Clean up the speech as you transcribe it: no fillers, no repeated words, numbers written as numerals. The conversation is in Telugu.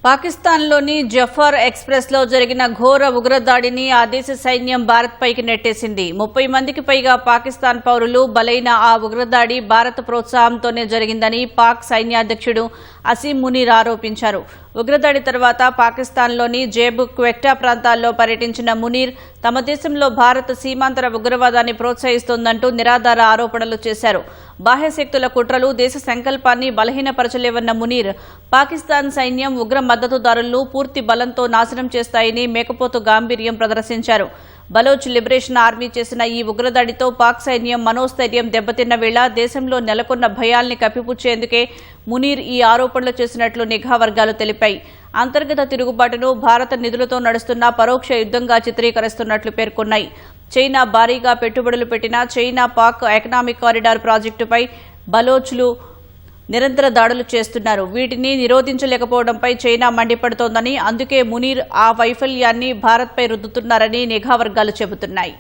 పాకిస్తాన్లోని జఫర్ ఎక్స్ప్రెస్లో జరిగిన ఘోర ఉగ్రదాడిని ఆ దేశ సైన్యం భారత్పైకి నెట్టేసింది. 30 మందికి పైగా పాకిస్తాన్ పౌరులు బలైన ఆ ఉగ్రదాడి భారత ప్రోత్సాహంతోనే జరిగిందని పాక్ సైన్యాధ్యక్షుడు అసీం మునీర్ ఆరోపించారు. ఉగ్రదాడి తర్వాత పాకిస్తాన్లోని జేబ్, క్వెట్టా ప్రాంతాల్లో పర్యటించిన మునీర్ తమ దేశంలో భారత్ సీమాంతర ఉగ్రవాదాన్ని ప్రోత్సహిస్తోందంటూ నిరాధార ఆరోపణలు చేశారు. బాహ్యశక్తుల కుట్రలు దేశ సంకల్పాన్ని బలహీనపరచలేవన్న మునీర్ పాకిస్తాన్ సైన్యం ఉగ్ర మద్దతుదారులను పూర్తి బలంతో నాశనం చేస్తాయని మేకపోతు గాంభీర్యం ప్రదర్శించారు. బలోచ్ లిబరేషన్ ఆర్మీ చేసిన ఈ ఉగ్రదాడితో పాక్ సైన్యం మనోస్థైర్యం దెబ్బతిన్న వేళ దేశంలో నెలకొన్న భయాల్ని కప్పిపుచ్చేందుకే మునీర్ ఈ ఆరోపణలు చేసినట్లు నిఘా వర్గాలు తెలిపాయి. అంతర్గత తిరుగుబాటును భారత నిధులతో నడుస్తున్న పరోక్ష యుద్ధంగా చిత్రీకరిస్తున్నట్లు పేర్కొన్నాయి. చైనా భారీగా పెట్టుబడులు పెట్టిన చైనా పాక్ ఎకనామిక్ కారిడార్ ప్రాజెక్టుపై బలోచ్లు నిరంతర దాడులు చేస్తున్నారు. వీటిని నిరోధించలేకపోవడంపై చైనా మండిపడుతోందని, అందుకే మునీర్ ఆ వైఫల్యాన్ని భారత్పై రుద్దుతున్నారని నిఘా వర్గాలు చెబుతున్నాయి.